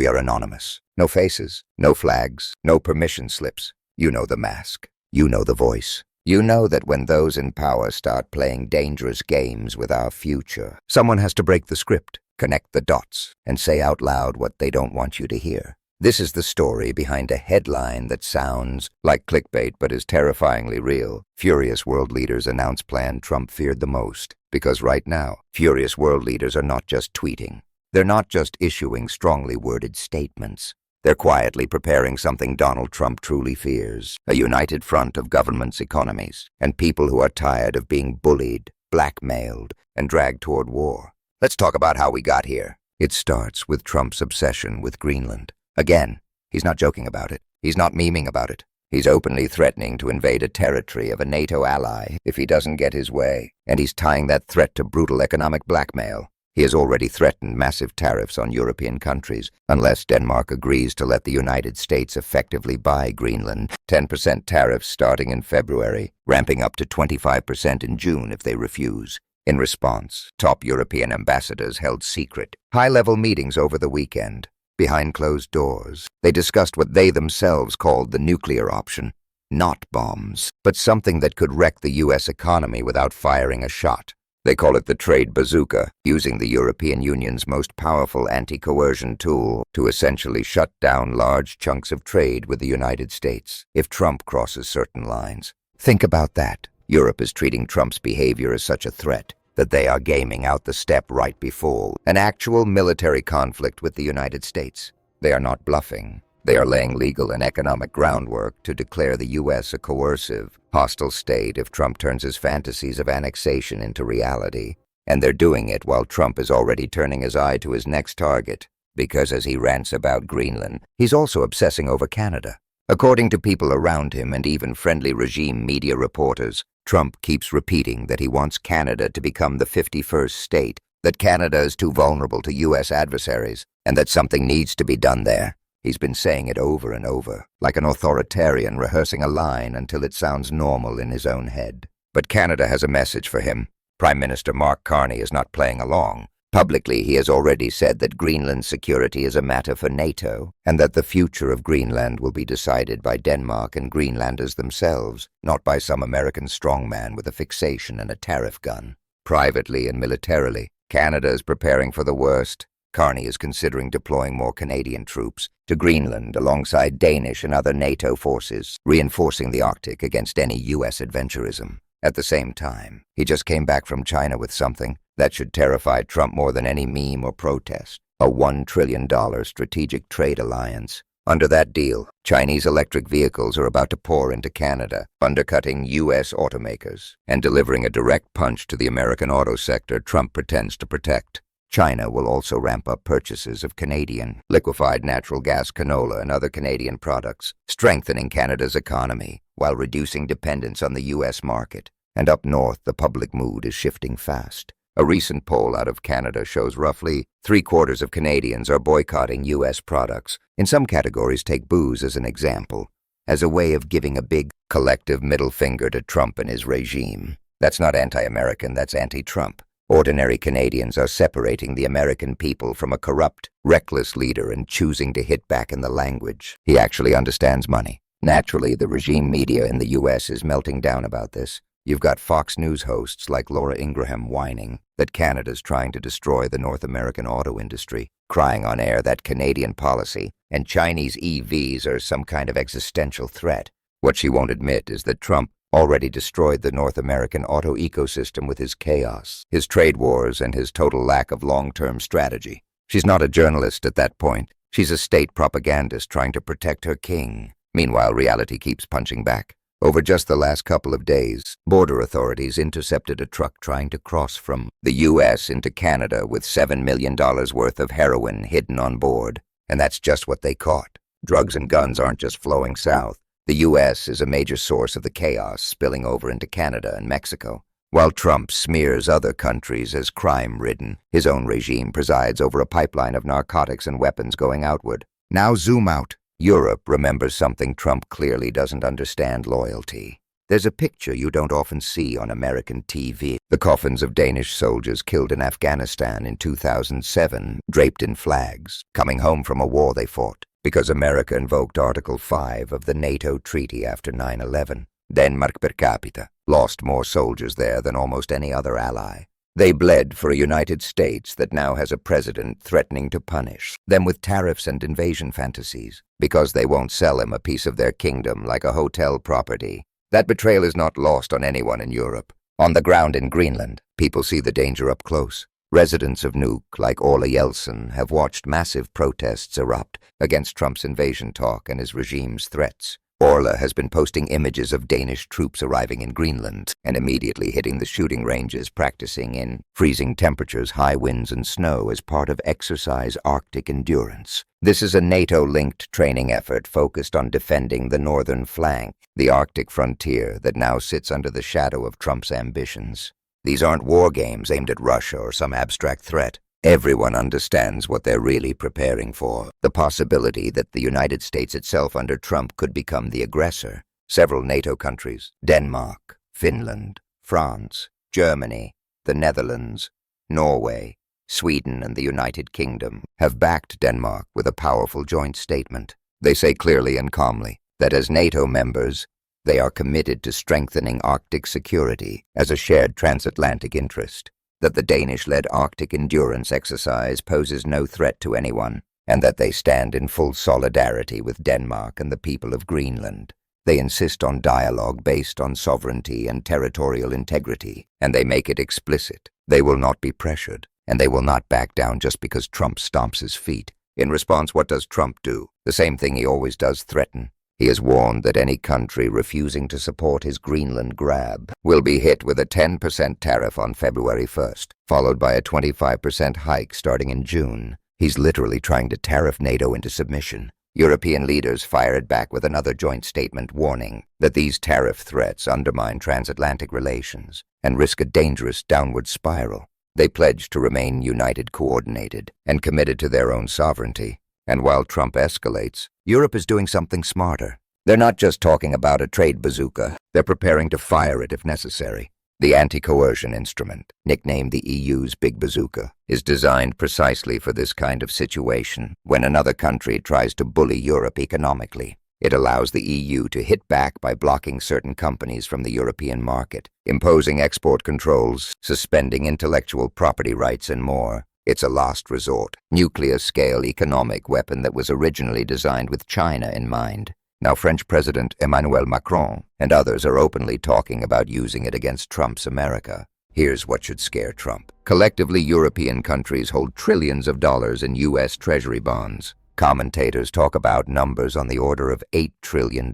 We are anonymous. No faces, no flags, no permission slips. You know the mask. You know the voice. You know that when those in power start playing dangerous games with our future, someone has to break the script, connect the dots, and say out loud what they don't want you to hear. This is the story behind a headline that sounds like clickbait but is terrifyingly real. Furious world leaders announce plan Trump feared the most. Because right now, furious world leaders are not just tweeting. They're not just issuing strongly worded statements. They're quietly preparing something Donald Trump truly fears, a united front of governments, economies, and people who are tired of being bullied, blackmailed, and dragged toward war. Let's talk about how we got here. It starts with Trump's obsession with Greenland. Again, he's not joking about it. He's not memeing about it. He's openly threatening to invade a territory of a NATO ally if he doesn't get his way, and he's tying that threat to brutal economic blackmail. He has already threatened massive tariffs on European countries unless Denmark agrees to let the United States effectively buy Greenland. 10% tariffs starting in February, ramping up to 25% in June if they refuse. In response, top European ambassadors held secret, high-level meetings over the weekend. Behind closed doors, they discussed what they themselves called the nuclear option. Not bombs, but something that could wreck the U.S. economy without firing a shot. They call it the trade bazooka, using the European Union's most powerful anti-coercion tool to essentially shut down large chunks of trade with the United States if Trump crosses certain lines. Think about that. Europe is treating Trump's behavior as such a threat that they are gaming out the step right before an actual military conflict with the United States. They are not bluffing. They are laying legal and economic groundwork to declare the U.S. a coercive, hostile state if Trump turns his fantasies of annexation into reality. And they're doing it while Trump is already turning his eye to his next target, because as he rants about Greenland, he's also obsessing over Canada. According to people around him and even friendly regime media reporters, Trump keeps repeating that he wants Canada to become the 51st state, that Canada is too vulnerable to U.S. adversaries, and that something needs to be done there. He's been saying it over and over, like an authoritarian rehearsing a line until it sounds normal in his own head. But Canada has a message for him. Prime Minister Mark Carney is not playing along. Publicly, he has already said that Greenland's security is a matter for NATO, and that the future of Greenland will be decided by Denmark and Greenlanders themselves, not by some American strongman with a fixation and a tariff gun. Privately and militarily, Canada is preparing for the worst. Carney is considering deploying more Canadian troops to Greenland alongside Danish and other NATO forces, reinforcing the Arctic against any U.S. adventurism. At the same time, he just came back from China with something that should terrify Trump more than any meme or protest: a $1 trillion strategic trade alliance. Under that deal, Chinese electric vehicles are about to pour into Canada, undercutting U.S. automakers and delivering a direct punch to the American auto sector Trump pretends to protect. China will also ramp up purchases of Canadian liquefied natural gas, canola, and other Canadian products, strengthening Canada's economy while reducing dependence on the U.S. market. And up north, the public mood is shifting fast. A recent poll out of Canada shows roughly 3/4 of Canadians are boycotting U.S. products. In some categories, take booze as an example, as a way of giving a big collective middle finger to Trump and his regime. That's not anti-American, that's anti-Trump. Ordinary Canadians are separating the American people from a corrupt, reckless leader and choosing to hit back in the language. He actually understands money. Naturally, the regime media in the U.S. is melting down about this. You've got Fox News hosts like Laura Ingraham whining that Canada's trying to destroy the North American auto industry, crying on air that Canadian policy and Chinese EVs are some kind of existential threat. What she won't admit is that Trump already destroyed the North American auto ecosystem with his chaos, his trade wars, and his total lack of long-term strategy. She's not a journalist at that point. She's a state propagandist trying to protect her king. Meanwhile, reality keeps punching back. Over just the last couple of days, border authorities intercepted a truck trying to cross from the U.S. into Canada with $7 million worth of heroin hidden on board. And that's just what they caught. Drugs and guns aren't just flowing south. The U.S. is a major source of the chaos spilling over into Canada and Mexico. While Trump smears other countries as crime-ridden, his own regime presides over a pipeline of narcotics and weapons going outward. Now zoom out. Europe remembers something Trump clearly doesn't understand: loyalty. There's a picture you don't often see on American TV. The coffins of Danish soldiers killed in Afghanistan in 2007, draped in flags, coming home from a war they fought, because America invoked Article 5 of the NATO treaty after 9/11. Denmark per capita lost more soldiers there than almost any other ally. They bled for a United States that now has a president threatening to punish them with tariffs and invasion fantasies, because they won't sell him a piece of their kingdom like a hotel property. That betrayal is not lost on anyone in Europe. On the ground in Greenland, people see the danger up close. Residents of Nuuk, like Ola Yeltsin, have watched massive protests erupt against Trump's invasion talk and his regime's threats. Orla has been posting images of Danish troops arriving in Greenland and immediately hitting the shooting ranges, practicing in freezing temperatures, high winds, and snow as part of Exercise Arctic Endurance. This is a NATO-linked training effort focused on defending the northern flank, the Arctic frontier that now sits under the shadow of Trump's ambitions. These aren't war games aimed at Russia or some abstract threat. Everyone understands what they're really preparing for, the possibility that the United States itself under Trump could become the aggressor. Several NATO countries, Denmark, Finland, France, Germany, the Netherlands, Norway, Sweden, and the United Kingdom, have backed Denmark with a powerful joint statement. They say clearly and calmly that as NATO members, they are committed to strengthening Arctic security as a shared transatlantic interest, that the Danish-led Arctic endurance exercise poses no threat to anyone, and that they stand in full solidarity with Denmark and the people of Greenland. They insist on dialogue based on sovereignty and territorial integrity, and they make it explicit. They will not be pressured, and they will not back down just because Trump stomps his feet. In response, what does Trump do? The same thing he always does: threaten. He has warned that any country refusing to support his Greenland grab will be hit with a 10% tariff on February 1st, followed by a 25% hike starting in June. He's literally trying to tariff NATO into submission. European leaders fired back with another joint statement warning that these tariff threats undermine transatlantic relations and risk a dangerous downward spiral. They pledged to remain united, coordinated, and committed to their own sovereignty. And while Trump escalates, Europe is doing something smarter. They're not just talking about a trade bazooka. They're preparing to fire it if necessary. The anti-coercion instrument, nicknamed the EU's Big Bazooka, is designed precisely for this kind of situation when another country tries to bully Europe economically. It allows the EU to hit back by blocking certain companies from the European market, imposing export controls, suspending intellectual property rights, and more. It's a last resort, nuclear-scale economic weapon that was originally designed with China in mind. Now French President Emmanuel Macron and others are openly talking about using it against Trump's America. Here's what should scare Trump. Collectively, European countries hold trillions of dollars in U.S. Treasury bonds. Commentators talk about numbers on the order of $8 trillion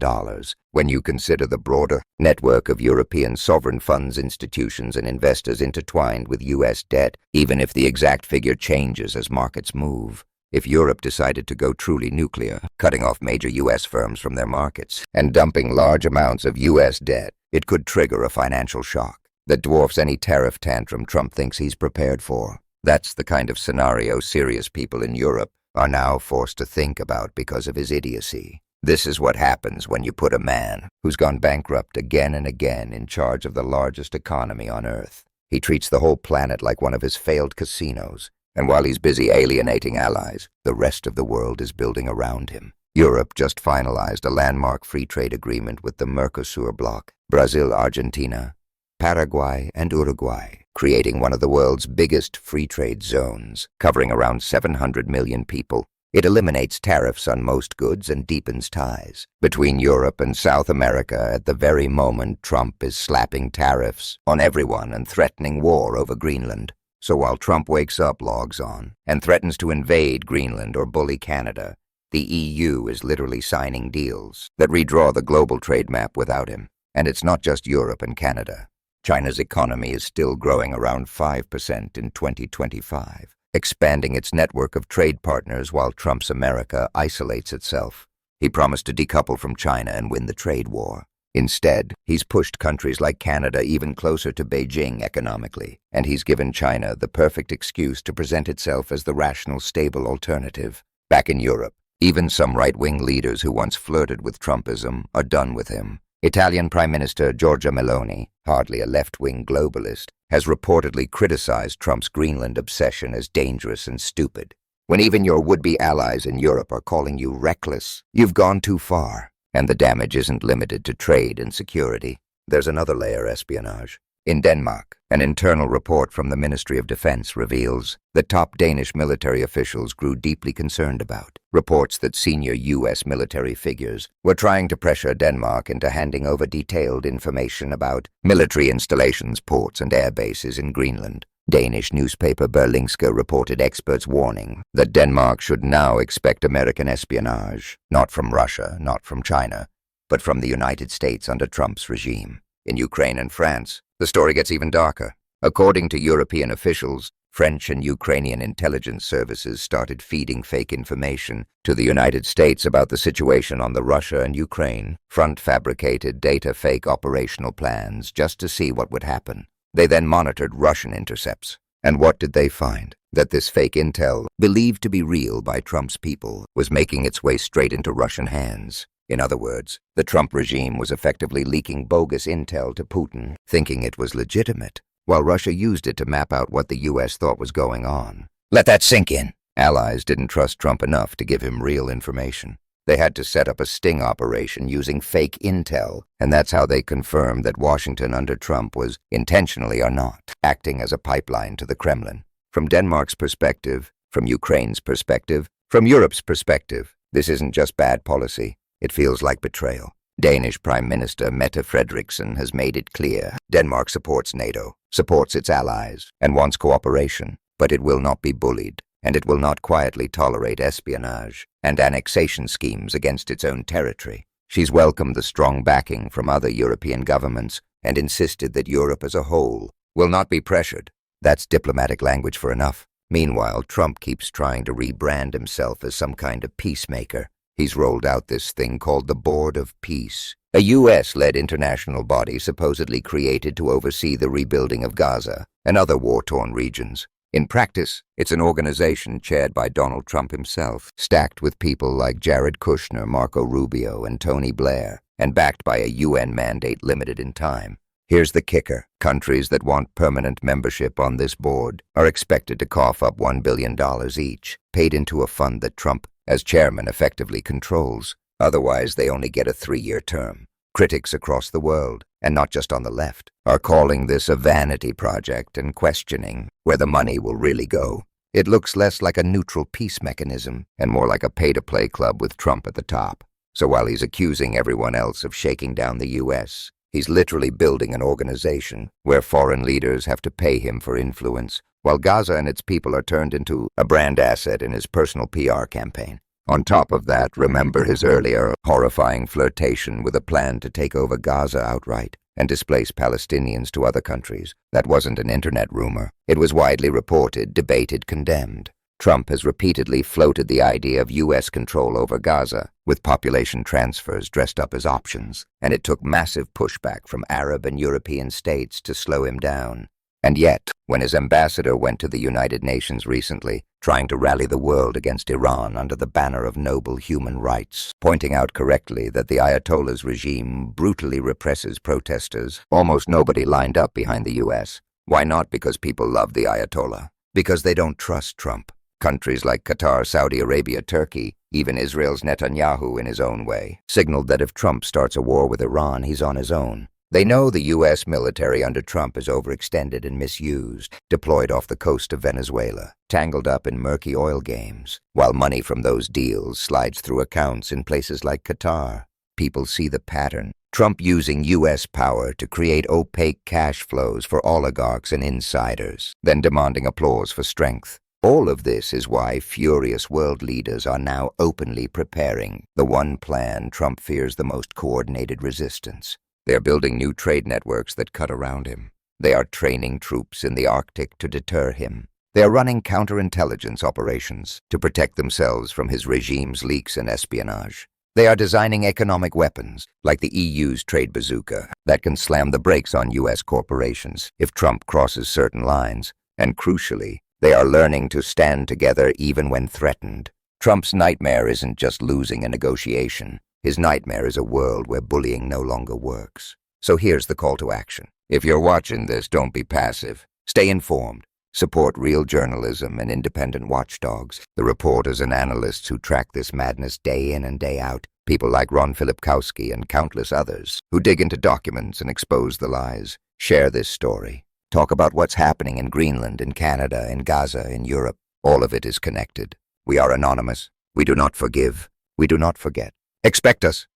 when you consider the broader network of European sovereign funds, institutions, and investors intertwined with U.S. debt, even if the exact figure changes as markets move. If Europe decided to go truly nuclear, cutting off major U.S. firms from their markets and dumping large amounts of U.S. debt, it could trigger a financial shock that dwarfs any tariff tantrum Trump thinks he's prepared for. That's the kind of scenario serious people in Europe are now forced to think about because of his idiocy. This is what happens when you put a man who's gone bankrupt again and again in charge of the largest economy on Earth. He treats the whole planet like one of his failed casinos, and while he's busy alienating allies, the rest of the world is building around him. Europe just finalized a landmark free trade agreement with the Mercosur bloc, Brazil, Argentina, Paraguay, and Uruguay, creating one of the world's biggest free trade zones, covering around 700 million people. It eliminates tariffs on most goods and deepens ties between Europe and South America at the very moment Trump is slapping tariffs on everyone and threatening war over Greenland. So while Trump wakes up, logs on, and threatens to invade Greenland or bully Canada, the EU is literally signing deals that redraw the global trade map without him. And it's not just Europe and Canada. China's economy is still growing around 5% in 2025, expanding its network of trade partners while Trump's America isolates itself. He promised to decouple from China and win the trade war. Instead, he's pushed countries like Canada even closer to Beijing economically, and he's given China the perfect excuse to present itself as the rational, stable alternative. Back in Europe, even some right-wing leaders who once flirted with Trumpism are done with him. Italian Prime Minister Giorgia Meloni, hardly a left-wing globalist, has reportedly criticized Trump's Greenland obsession as dangerous and stupid. When even your would-be allies in Europe are calling you reckless, you've gone too far. And the damage isn't limited to trade and security. There's another layer: espionage. In Denmark, an internal report from the Ministry of Defense reveals that top Danish military officials grew deeply concerned about reports that senior U.S. military figures were trying to pressure Denmark into handing over detailed information about military installations, ports, and air bases in Greenland. Danish newspaper Berlingske reported experts warning that Denmark should now expect American espionage, not from Russia, not from China, but from the United States under Trump's regime. In Ukraine and France, the story gets even darker. According to European officials, French and Ukrainian intelligence services started feeding fake information to the United States about the situation on the Russia and Ukraine front, fabricated data-fake operational plans just to see what would happen. They then monitored Russian intercepts. And what did they find? That this fake intel, believed to be real by Trump's people, was making its way straight into Russian hands. In other words, the Trump regime was effectively leaking bogus intel to Putin, thinking it was legitimate, while Russia used it to map out what the U.S. thought was going on. Let that sink in. Allies didn't trust Trump enough to give him real information. They had to set up a sting operation using fake intel, and that's how they confirmed that Washington under Trump was, intentionally or not, acting as a pipeline to the Kremlin. From Denmark's perspective, from Ukraine's perspective, from Europe's perspective, this isn't just bad policy. It feels like betrayal. Danish Prime Minister Mette Frederiksen has made it clear Denmark supports NATO, supports its allies, and wants cooperation, but it will not be bullied, and it will not quietly tolerate espionage and annexation schemes against its own territory. She's welcomed the strong backing from other European governments and insisted that Europe as a whole will not be pressured. That's diplomatic language for enough. Meanwhile, Trump keeps trying to rebrand himself as some kind of peacemaker. He's rolled out this thing called the Board of Peace, a U.S.-led international body supposedly created to oversee the rebuilding of Gaza and other war-torn regions. In practice, it's an organization chaired by Donald Trump himself, stacked with people like Jared Kushner, Marco Rubio, and Tony Blair, and backed by a UN mandate limited in time. Here's the kicker. Countries that want permanent membership on this board are expected to cough up $1 billion each, paid into a fund that Trump, as chairman, effectively controls. Otherwise, they only get a 3-year term. Critics across the world, and not just on the left, are calling this a vanity project and questioning where the money will really go. It looks less like a neutral peace mechanism and more like a pay-to-play club with Trump at the top. So while he's accusing everyone else of shaking down the U.S., he's literally building an organization where foreign leaders have to pay him for influence, while Gaza and its people are turned into a brand asset in his personal PR campaign. On top of that, remember his earlier horrifying flirtation with a plan to take over Gaza outright and displace Palestinians to other countries. That wasn't an internet rumor. It was widely reported, debated, condemned. Trump has repeatedly floated the idea of U.S. control over Gaza, with population transfers dressed up as options, and it took massive pushback from Arab and European states to slow him down. And yet, when his ambassador went to the United Nations recently, trying to rally the world against Iran under the banner of noble human rights, pointing out correctly that the Ayatollah's regime brutally represses protesters, almost nobody lined up behind the U.S. Why not? Because people love the Ayatollah. Because they don't trust Trump. Countries like Qatar, Saudi Arabia, Turkey, even Israel's Netanyahu in his own way, signaled that if Trump starts a war with Iran, he's on his own. They know the U.S. military under Trump is overextended and misused, deployed off the coast of Venezuela, tangled up in murky oil games, while money from those deals slides through accounts in places like Qatar. People see the pattern. Trump using U.S. power to create opaque cash flows for oligarchs and insiders, then demanding applause for strength. All of this is why furious world leaders are now openly preparing the one plan Trump fears the most: coordinated resistance. They are building new trade networks that cut around him. They are training troops in the Arctic to deter him. They are running counterintelligence operations to protect themselves from his regime's leaks and espionage. They are designing economic weapons, like the EU's trade bazooka, that can slam the brakes on U.S. corporations if Trump crosses certain lines. And crucially, they are learning to stand together even when threatened. Trump's nightmare isn't just losing a negotiation. His nightmare is a world where bullying no longer works. So here's the call to action. If you're watching this, don't be passive. Stay informed. Support real journalism and independent watchdogs, the reporters and analysts who track this madness day in and day out, people like Ron Filipkowski and countless others who dig into documents and expose the lies. Share this story. Talk about what's happening in Greenland, in Canada, in Gaza, in Europe. All of it is connected. We are anonymous. We do not forgive. We do not forget. Expect us.